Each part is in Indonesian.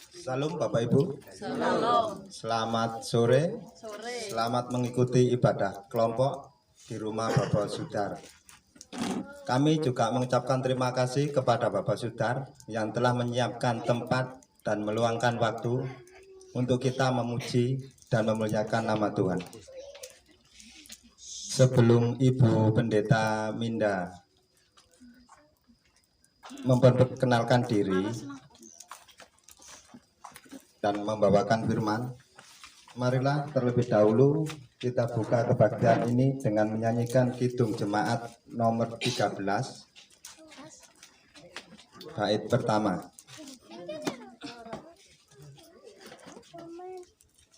Salam Bapak Ibu. Salam. Selamat sore. Sore. Selamat mengikuti ibadah kelompok di rumah Bapak Sudar. Kami juga mengucapkan terima kasih kepada Bapak Sudar yang telah menyiapkan tempat dan meluangkan waktu untuk kita memuji dan memuliakan nama Tuhan. Sebelum Ibu Pendeta Minda memperkenalkan diri dan membawakan firman, marilah terlebih dahulu kita buka kebaktian ini dengan menyanyikan Kidung Jemaat nomor 13 bait pertama.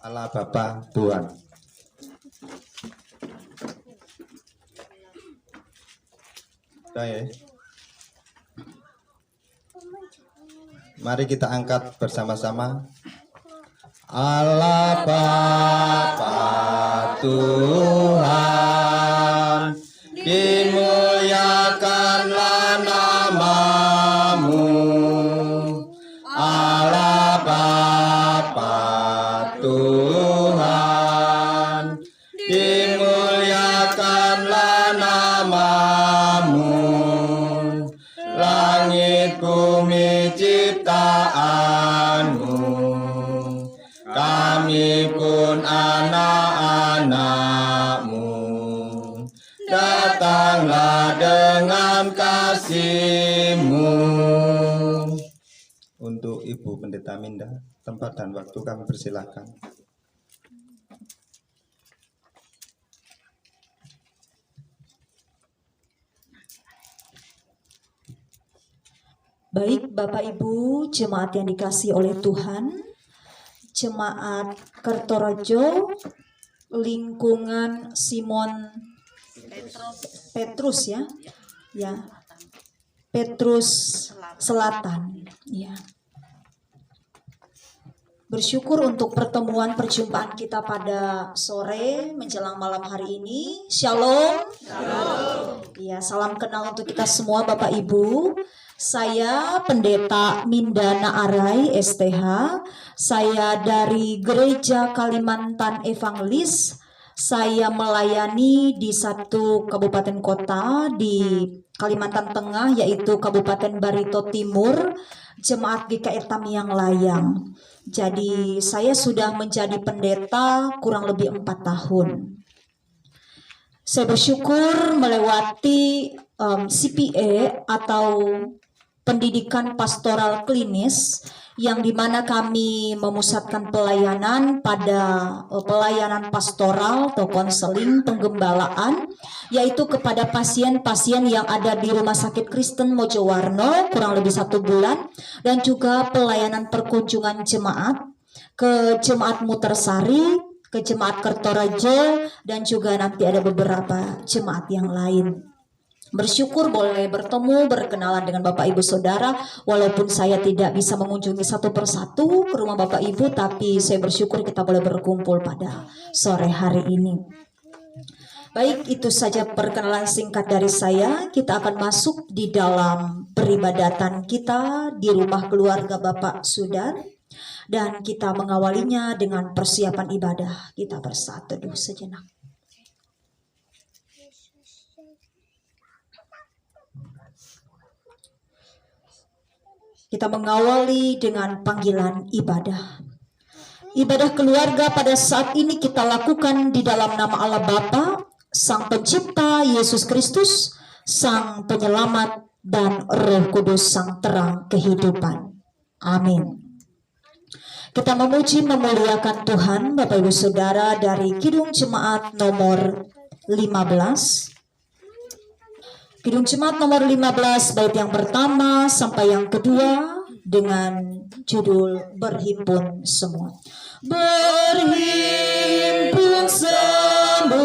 Allah Bapa Tuhan. Baik. Mari kita angkat bersama-sama. Allah Bapa Tuhan, dimuliakanlah nama-Mu. Allah Bapa Tuhan, dimuliakanlah nama-Mu. Langit bumi ciptaan-Mu, kami pun anak-anak-Mu. Datanglah dengan kasih-Mu. Untuk Ibu Pendeta Minda, tempat dan waktu kami persilahkan. Baik Bapak Ibu, jemaat yang dikasihi oleh Tuhan, jemaat Kertorejo, lingkungan Simon Petrus ya, Petrus Selatan, ya. Bersyukur untuk perjumpaan kita pada sore menjelang malam hari ini. Shalom. Shalom. Ya, salam kenal untuk kita semua Bapak Ibu. Saya Pendeta Minda Naarai STH. Saya dari Gereja Kalimantan Evangelis. Saya melayani di satu kabupaten kota di Kalimantan Tengah, yaitu Kabupaten Barito Timur, Jemaat GKI Tamiang Layang. Jadi saya sudah menjadi pendeta kurang lebih 4 tahun. Saya bersyukur melewati CPA atau pendidikan pastoral klinis, yang dimana kami memusatkan pelayanan pada pelayanan pastoral atau konseling penggembalaan, yaitu kepada pasien-pasien yang ada di Rumah Sakit Kristen Mojowarno kurang lebih 1 bulan, dan juga pelayanan perkunjungan jemaat ke Jemaat Mutersari, ke Jemaat Kertorejo, dan juga nanti ada beberapa jemaat yang lain. Bersyukur boleh bertemu, berkenalan dengan Bapak Ibu Saudara, walaupun saya tidak bisa mengunjungi satu persatu ke rumah Bapak Ibu, tapi saya bersyukur kita boleh berkumpul pada sore hari ini. Baik, itu saja perkenalan singkat dari saya. Kita akan masuk di dalam peribadatan kita di rumah keluarga Bapak Sudar, dan kita mengawalinya dengan persiapan ibadah. Kita bersatu teduh sejenak. Kita mengawali dengan panggilan ibadah. Ibadah keluarga pada saat ini kita lakukan di dalam nama Allah Bapa, Sang Pencipta, Yesus Kristus, Sang Penyelamat, dan Roh Kudus, Sang Terang Kehidupan. Amin. Kita memuji memuliakan Tuhan, Bapak Ibu Saudara, dari Kidung Jemaat nomor 15. Kidung Jemaat nomor 15 bait yang pertama sampai yang kedua dengan judul Berhimpun Semua. Berhimpun semua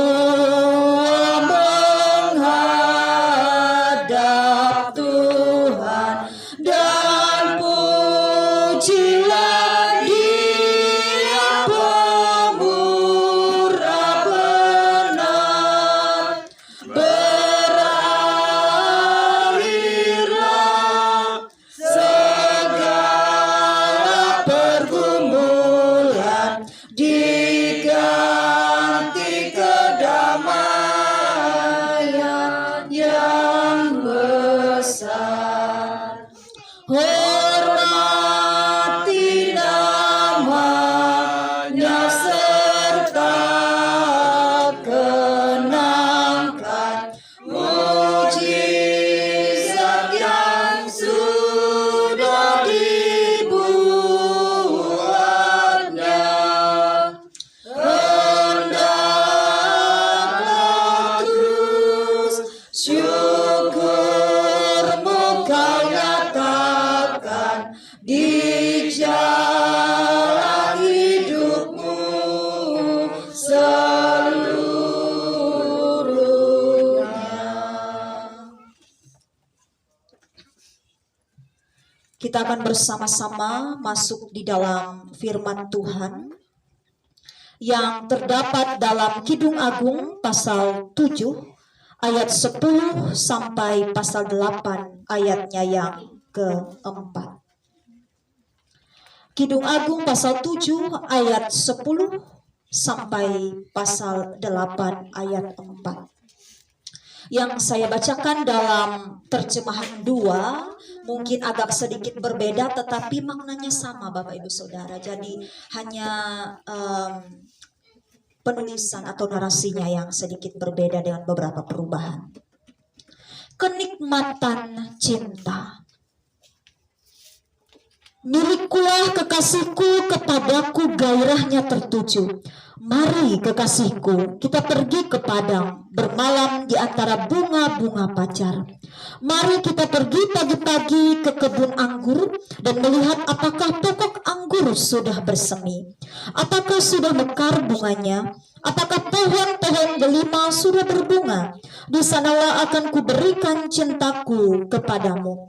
menghadap Tuhan, dan pujilah Dia pemurah benar. Berakhirlah segala jalan hidupmu seluruhnya. Kita akan bersama-sama masuk di dalam firman Tuhan yang terdapat dalam Kidung Agung pasal 7 ayat 10 sampai pasal 8 ayatnya yang keempat. Kidung Agung pasal 7 ayat 10 sampai pasal 8 ayat 4. Yang saya bacakan dalam terjemahan 2 mungkin agak sedikit berbeda tetapi maknanya sama Bapak Ibu Saudara. Jadi hanya penulisan atau narasinya yang sedikit berbeda dengan beberapa perubahan. Kenikmatan cinta. Milikkulah kekasihku, kepadaku gairahnya tertuju. Mari kekasihku, kita pergi ke padang, bermalam di antara bunga-bunga pacar. Mari kita pergi pagi-pagi ke kebun anggur dan melihat apakah pokok anggur sudah bersemi, apakah sudah mekar bunganya, apakah pohon-pohon delima sudah berbunga. Di sanalah akan kuberikan cintaku kepadamu.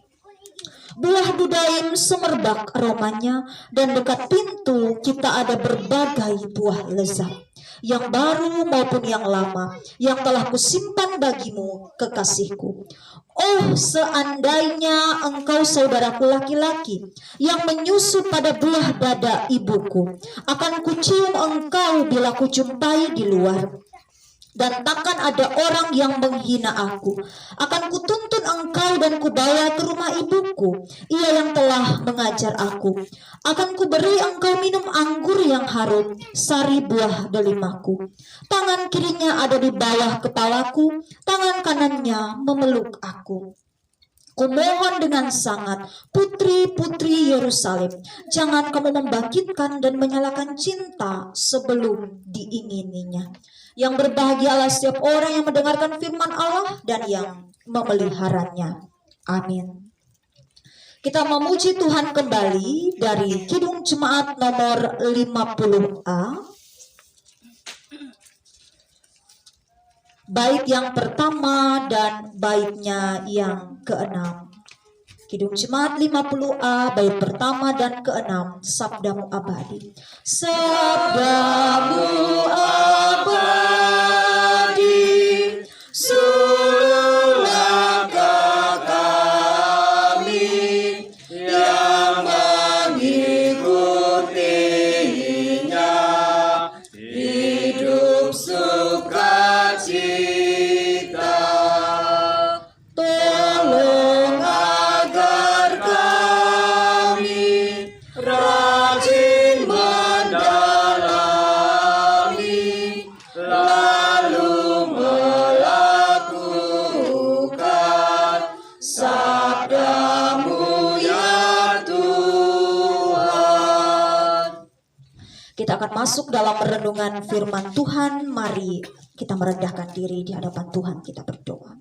Buah dudaim semerbak aromanya, dan dekat pintu kita ada berbagai buah lezat, yang baru maupun yang lama, yang telah kusimpan bagimu, kekasihku. Oh, seandainya engkau saudaraku laki-laki yang menyusup pada buah dada ibuku, akan kucium engkau bila kujumpai di luar. Dan takkan ada orang yang menghina aku. Akan kutuntun engkau dan kubawa ke rumah ibuku, ia yang telah mengajar aku. Akan kuberi engkau minum anggur yang harum, sari buah delimaku. Tangan kirinya ada di bawah kepalaku, tangan kanannya memeluk aku. Kumohon dengan sangat, putri-putri Yerusalem, jangan kamu membangkitkan dan menyalakan cinta sebelum diingininya. Yang berbahagialah setiap orang yang mendengarkan firman Allah dan yang memeliharanya. Amin. Kita memuji Tuhan kembali dari Kidung Jemaat nomor 50A. Bait yang pertama dan baitnya yang keenam. Kidung Jemaat 50A, bait pertama dan keenam, Sabdamu Abadi. Sabdamu abadi, seluruh langkah kami yang mengikutinya, hidup sukacita. Tolong agar kami rajin mendalami, lalu melakukan sabdamu ya Tuhan. Kita akan masuk dalam renungan firman Tuhan. Mari kita merendahkan diri di hadapan Tuhan, kita berdoa.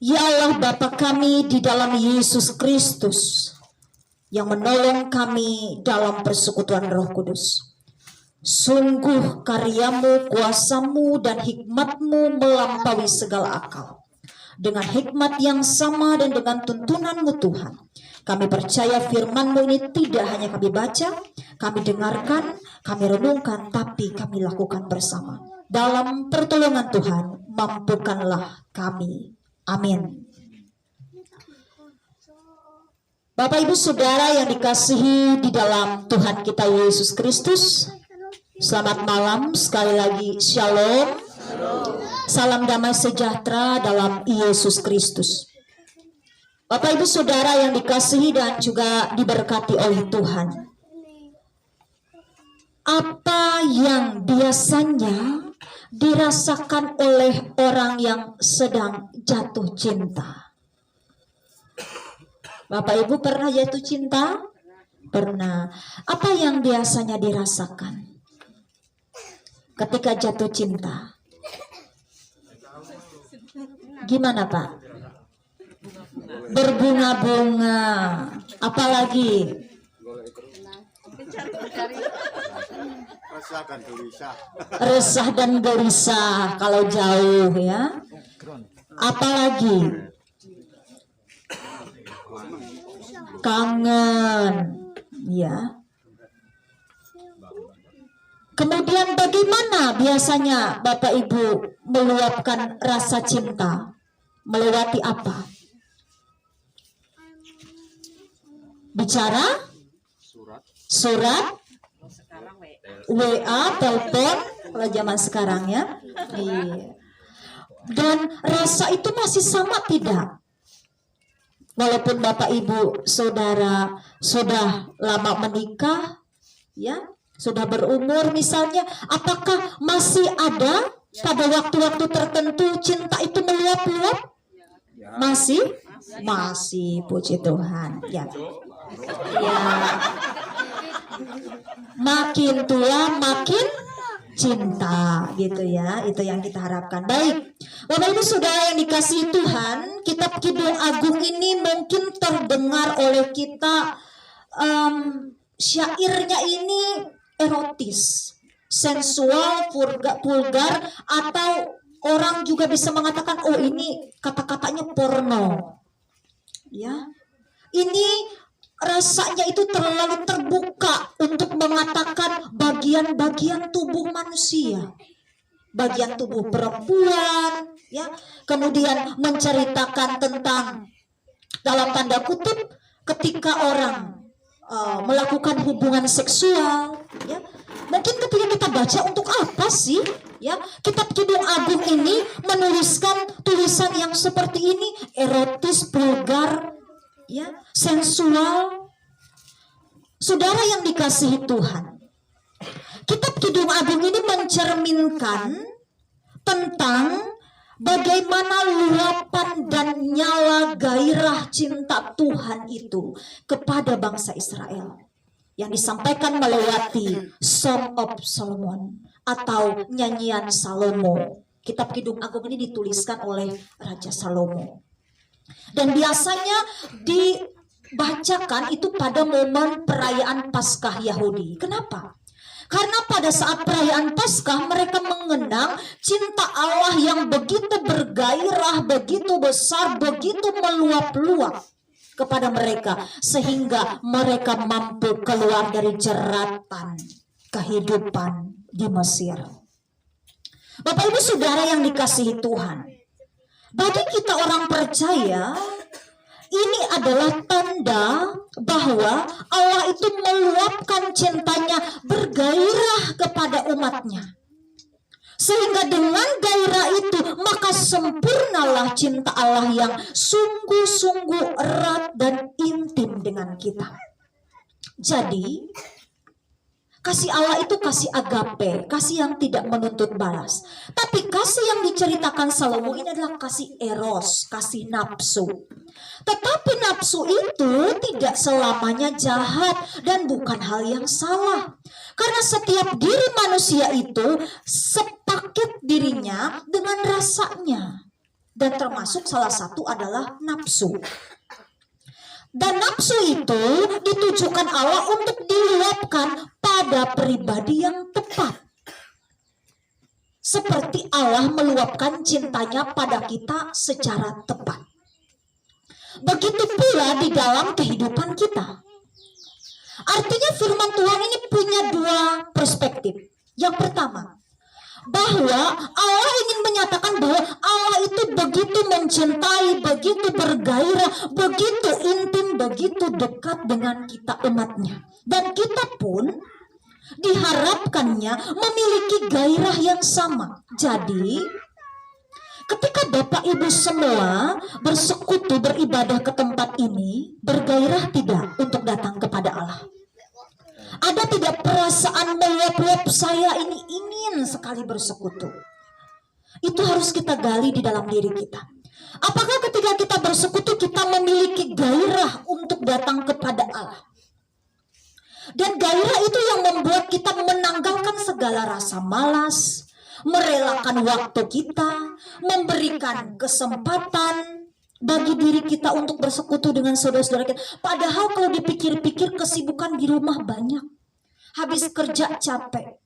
Ya Allah Bapa kami di dalam Yesus Kristus yang menolong kami dalam persekutuan Roh Kudus. Sungguh karyamu, kuasamu, dan hikmatmu melampaui segala akal. Dengan hikmat yang sama dan dengan tuntunanmu Tuhan, kami percaya firman-Mu ini tidak hanya kami baca, kami dengarkan, kami renungkan, tapi kami lakukan bersama. Dalam pertolongan Tuhan, mampukanlah kami. Amin. Bapak Ibu Saudara yang dikasihi di dalam Tuhan kita Yesus Kristus, selamat malam sekali lagi. Shalom. Salam damai sejahtera dalam Yesus Kristus. Bapak Ibu Saudara yang dikasihi dan juga diberkati oleh Tuhan, apa yang biasanya dirasakan oleh orang yang sedang jatuh cinta? Bapak Ibu pernah jatuh cinta? Pernah. Apa yang biasanya dirasakan ketika jatuh cinta? Gimana Pak? Berbunga-bunga. Apalagi Resah dan gelisah. Resah dan gelisah kalau jauh ya. Apalagi kangen ya. Kemudian bagaimana biasanya Bapak Ibu meluapkan rasa cinta? Melewati apa? Bicara? Surat? WA, telepon, kalau zaman sekarang ya. Iya. Dan rasa itu masih sama tidak? Walaupun Bapak Ibu Saudara sudah lama menikah, ya, sudah berumur misalnya, apakah masih ada pada waktu-waktu tertentu cinta itu meluap-luap? Masih? Masih, puji Tuhan. Ya. Ya. Makin tua makin cinta gitu ya, itu yang kita harapkan. Baik, Bapak Ibu Saudara yang dikasihi Tuhan, kitab Kidung Agung ini mungkin terdengar oleh kita syairnya ini erotis, sensual, vulgar, atau orang juga bisa mengatakan oh ini kata-katanya porno. Ya. Ini rasanya itu terlalu terbuka untuk mengatakan bagian-bagian tubuh manusia, bagian tubuh perempuan, ya. Kemudian menceritakan tentang dalam tanda kutip ketika orang melakukan hubungan seksual, ya. Mungkin ketika kita baca untuk apa sih, ya? Kitab Kidung Agung ini menuliskan tulisan yang seperti ini, erotis, vulgar, ya, sensual. Saudara yang dikasihi Tuhan, kitab Kidung Agung ini mencerminkan tentang bagaimana luapan dan nyala gairah cinta Tuhan itu kepada bangsa Israel yang disampaikan melewati Song of Solomon atau nyanyian Salomo. Kitab Kidung Agung ini dituliskan oleh Raja Salomo. Dan biasanya dibacakan itu pada momen perayaan Paskah Yahudi. Kenapa? Karena pada saat perayaan Paskah mereka mengenang cinta Allah yang begitu bergairah, begitu besar, begitu meluap-luap kepada mereka sehingga mereka mampu keluar dari jeratan kehidupan di Mesir. Bapak Ibu Saudara yang dikasihi Tuhan, bagi kita orang percaya, ini adalah tanda bahwa Allah itu meluapkan cintanya bergairah kepada umatnya. Sehingga dengan gairah itu maka sempurnalah cinta Allah yang sungguh-sungguh erat dan intim dengan kita. Jadi, kasih Allah itu kasih agape, kasih yang tidak menuntut balas. Tapi kasih yang diceritakan Salomo ini adalah kasih eros, kasih nafsu. Tetapi nafsu itu tidak selamanya jahat dan bukan hal yang salah. Karena setiap diri manusia itu sepaket dirinya dengan rasanya. Dan termasuk salah satu adalah nafsu. Dan nafsu itu ditujukan Allah untuk diluapkan pada pribadi yang tepat. Seperti Allah meluapkan cintanya pada kita secara tepat. Begitu pula di dalam kehidupan kita. Artinya firman Tuhan ini punya dua perspektif. Yang pertama, bahwa Allah ingin menyatakan bahwa Allah itu begitu mencintai, begitu bergairah, begitu intim, begitu dekat dengan kita umatnya. Dan kita pun diharapkannya memiliki gairah yang sama. Jadi, ketika Bapak Ibu semua bersekutu beribadah ke tempat ini, bergairah tidak untuk datang kepada Allah? Ada tidak perasaan meluap-luap saya ini ingin sekali bersekutu? Itu harus kita gali di dalam diri kita. Apakah ketika kita bersekutu kita memiliki gairah untuk datang kepada Allah? Dan gairah itu yang membuat kita menanggalkan segala rasa malas, merelakan waktu kita, memberikan kesempatan bagi diri kita untuk bersekutu dengan saudara-saudara kita. Padahal kalau dipikir-pikir kesibukan di rumah banyak. habis kerja capek.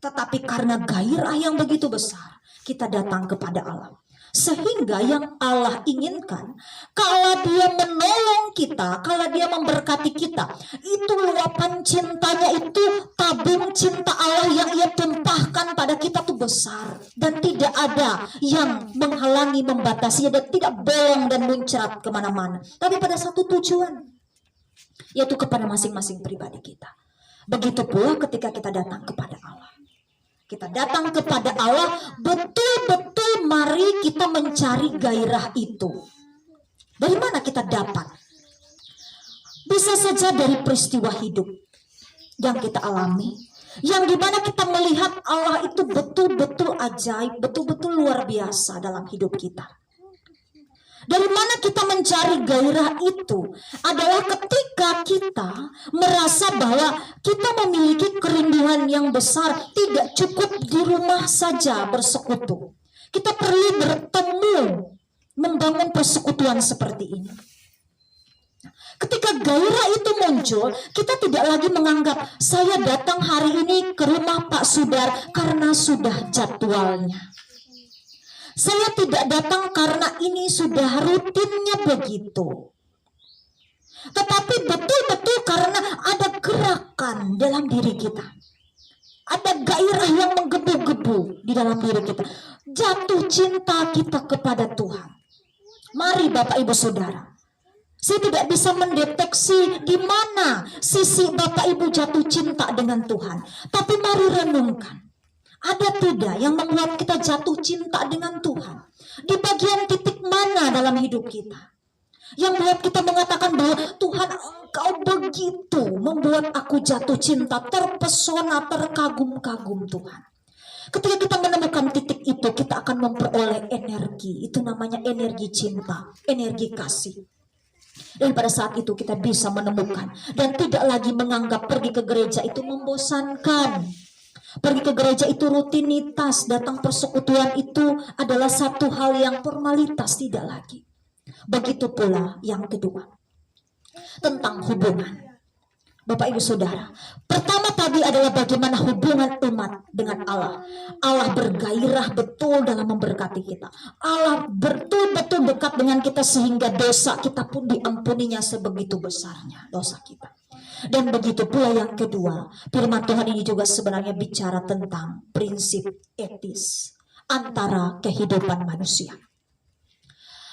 Tetapi karena gairah yang begitu besar, kita datang kepada Allah. Sehingga yang Allah inginkan, kalau Dia menolong kita, kalau Dia memberkati kita, itu luapan cintanya, itu tabung cinta Allah yang Ia tumpahkan pada kita tuh besar. Dan tidak ada yang menghalangi, membatasi, dan tidak bolong dan muncrat kemana-mana. Tapi pada satu tujuan, yaitu kepada masing-masing pribadi kita. Begitu pula ketika kita datang kepada Allah. Kita datang kepada Allah, betul-betul mari kita mencari gairah itu. Dari mana kita dapat? Bisa saja dari peristiwa hidup yang kita alami, yang dimana kita melihat Allah itu betul-betul ajaib, betul-betul luar biasa dalam hidup kita. Dari mana kita mencari gairah itu? Adalah ketika kita merasa bahwa kita memiliki kerinduan yang besar, tidak cukup di rumah saja bersekutu. Kita perlu bertemu, membangun persekutuan seperti ini. Ketika gairah itu muncul, kita tidak lagi menganggap saya datang hari ini ke rumah Pak Sudar karena sudah jadwalnya. Saya tidak datang karena ini sudah rutinnya begitu. Tetapi betul-betul karena ada gerakan dalam diri kita. Ada gairah yang menggebu-gebu di dalam diri kita. Jatuh cinta kita kepada Tuhan. Mari Bapak Ibu Saudara. Saya tidak bisa mendeteksi di mana sisi Bapak Ibu jatuh cinta dengan Tuhan. Tapi mari renungkan. Ada tidak yang membuat kita jatuh cinta dengan Tuhan? Di bagian titik mana dalam hidup kita? Yang membuat kita mengatakan bahwa Tuhan, Engkau begitu membuat aku jatuh cinta, terpesona, terkagum-kagum Tuhan. Ketika kita menemukan titik itu, kita akan memperoleh energi. Itu namanya energi cinta, energi kasih. Dan pada saat itu kita bisa menemukan dan tidak lagi menganggap pergi ke gereja itu membosankan. Pergi ke gereja itu rutinitas, datang persekutuan itu adalah satu hal yang formalitas, tidak lagi. Begitu pula yang kedua, tentang hubungan. Bapak Ibu Saudara, pertama tadi adalah bagaimana hubungan umat dengan Allah. Allah bergairah betul dalam memberkati kita. Allah betul-betul dekat dengan kita sehingga dosa kita pun diampuninya sebegitu besarnya dosa kita. Dan begitu pula yang kedua, firman Tuhan ini juga sebenarnya bicara tentang prinsip etis antara kehidupan manusia.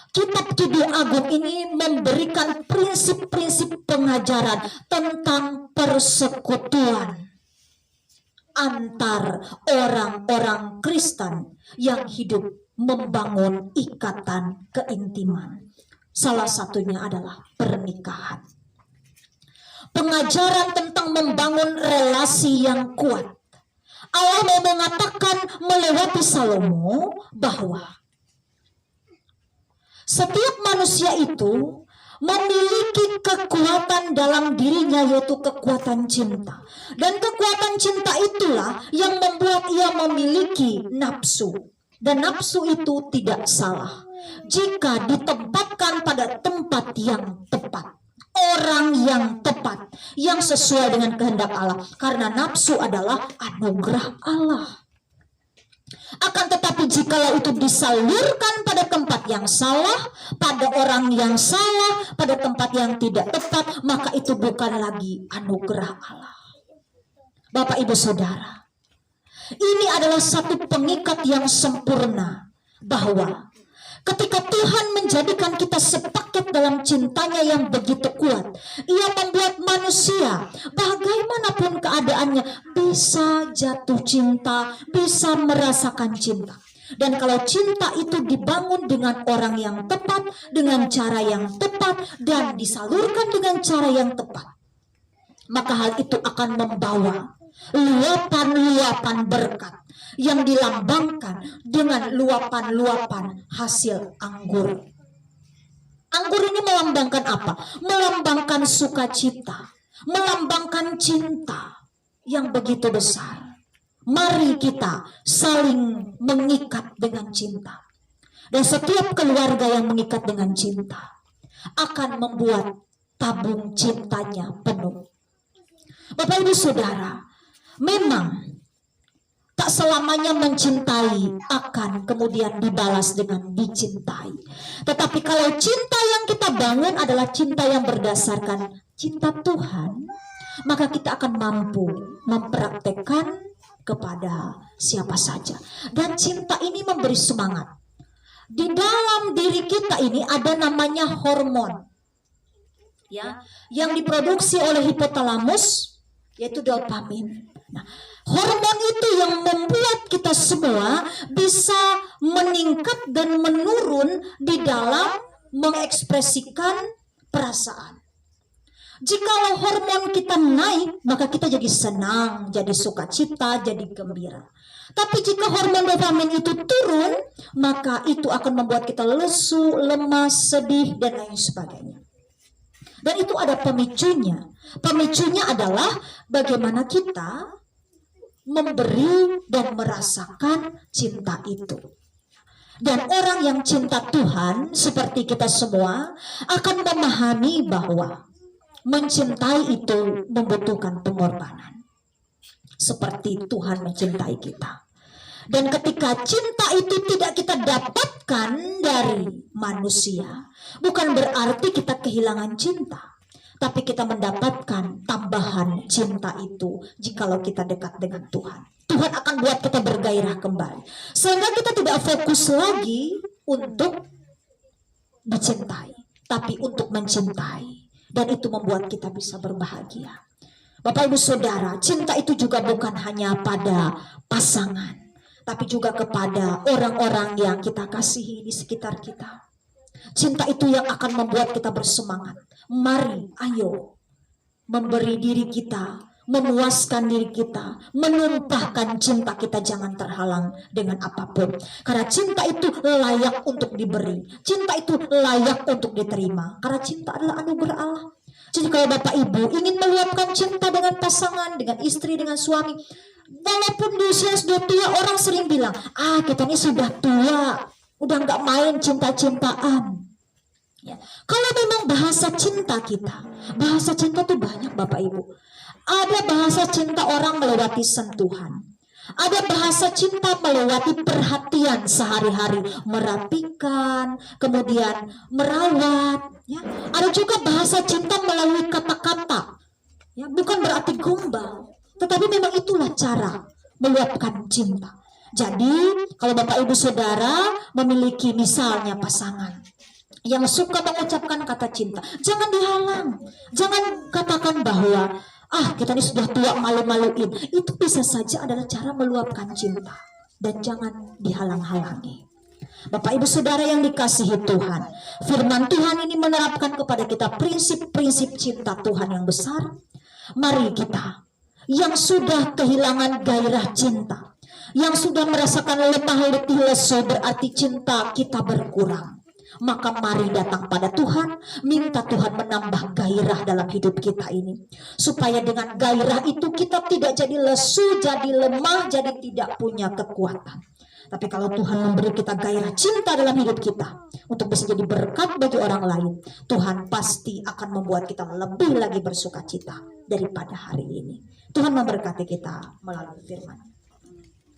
Kitab Kidung Agung ini memberikan prinsip-prinsip pengajaran tentang persekutuan antar orang-orang Kristen yang hidup membangun ikatan keintiman. Salah satunya adalah pernikahan. Pengajaran tentang membangun relasi yang kuat. Allah mau mengatakan melewati Salomo bahwa setiap manusia itu memiliki kekuatan dalam dirinya, yaitu kekuatan cinta. Dan kekuatan cinta itulah yang membuat ia memiliki nafsu. Dan nafsu itu tidak salah jika ditempatkan pada tempat yang tepat. Orang yang tepat, yang sesuai dengan kehendak Allah. Karena nafsu adalah anugerah Allah. Akan tetapi jikalau itu disalurkan pada tempat yang salah, pada orang yang salah, pada tempat yang tidak tepat, maka itu bukan lagi anugerah Allah. Bapak Ibu Saudara, ini adalah satu pengikat yang sempurna, bahwa ketika Tuhan menjadikan kita sepaket dalam cintanya yang begitu kuat, Ia membuat manusia bagaimanapun keadaannya bisa jatuh cinta, bisa merasakan cinta. Dan kalau cinta itu dibangun dengan orang yang tepat, dengan cara yang tepat, dan disalurkan dengan cara yang tepat, maka hal itu akan membawa luapan-luapan berkat yang dilambangkan dengan luapan-luapan hasil anggur. Anggur ini melambangkan apa? Melambangkan sukacita, melambangkan cinta yang begitu besar. Mari kita saling mengikat dengan cinta. Dan setiap keluarga yang mengikat dengan cinta akan membuat tabung cintanya penuh. Bapak Ibu Saudara, memang tak selamanya mencintai akan kemudian dibalas dengan dicintai. Tetapi kalau cinta yang kita bangun adalah cinta yang berdasarkan cinta Tuhan, maka kita akan mampu mempraktekkan kepada siapa saja. Dan cinta ini memberi semangat. Di dalam diri kita ini ada namanya hormon, ya, yang diproduksi oleh hipotalamus, yaitu dopamin. Nah, hormon itu yang membuat kita semua bisa meningkat dan menurun di dalam mengekspresikan perasaan. Jikalau hormon kita naik, maka kita jadi senang, jadi sukacita, jadi gembira. Tapi jika hormon dopamin itu turun, maka itu akan membuat kita lesu, lemas, sedih, dan lain sebagainya. Dan itu ada pemicunya. Pemicunya adalah bagaimana kita memberi dan merasakan cinta itu. Dan orang yang cinta Tuhan seperti kita semua akan memahami bahwa mencintai itu membutuhkan pengorbanan. Seperti Tuhan mencintai kita. Dan ketika cinta itu tidak kita dapatkan dari manusia, bukan berarti kita kehilangan cinta. Tapi kita mendapatkan tambahan cinta itu jikalau kita dekat dengan Tuhan. Tuhan akan buat kita bergairah kembali. Sehingga kita tidak fokus lagi untuk dicintai, tapi untuk mencintai. Dan itu membuat kita bisa berbahagia. Bapak Ibu Saudara, cinta itu juga bukan hanya pada pasangan, tapi juga kepada orang-orang yang kita kasihi di sekitar kita. Cinta itu yang akan membuat kita bersemangat. Mari, ayo, memberi diri kita, memuaskan diri kita, menumpahkan cinta kita, jangan terhalang dengan apapun. Karena cinta itu layak untuk diberi, cinta itu layak untuk diterima. Karena cinta adalah anugerah Allah. Jadi kalau Bapak Ibu ingin meluapkan cinta dengan pasangan, dengan istri, dengan suami, walaupun di usia sudah tua, orang sering bilang, kita ini sudah tua, udah nggak main cinta-cintaan. Ya. Kalau memang bahasa cinta kita, bahasa cinta tuh banyak Bapak Ibu. Ada bahasa cinta orang melewati sentuhan. Ada bahasa cinta melewati perhatian sehari-hari, merapikan, kemudian merawat. Ya. Ada juga bahasa cinta melalui kata-kata. Ya, bukan berarti gombal, tetapi memang itulah cara meluapkan cinta. Jadi kalau Bapak Ibu Saudara memiliki misalnya pasangan yang suka mengucapkan kata cinta, jangan dihalang. Jangan katakan bahwa kita ini sudah tua, malu-maluin. Itu bisa saja adalah cara meluapkan cinta. Dan jangan dihalang-halangi. Bapak Ibu Saudara yang dikasihi Tuhan, firman Tuhan ini menerapkan kepada kita prinsip-prinsip cinta Tuhan yang besar. Mari kita yang sudah kehilangan gairah cinta, yang sudah merasakan lemah letih lesu, berarti cinta kita berkurang. Maka mari datang pada Tuhan, minta Tuhan menambah gairah dalam hidup kita ini. Supaya dengan gairah itu kita tidak jadi lesu, jadi lemah, jadi tidak punya kekuatan. Tapi kalau Tuhan memberi kita gairah cinta dalam hidup kita, untuk bisa jadi berkat bagi orang lain, Tuhan pasti akan membuat kita lebih lagi bersuka cita daripada hari ini. Tuhan memberkati kita melalui firman.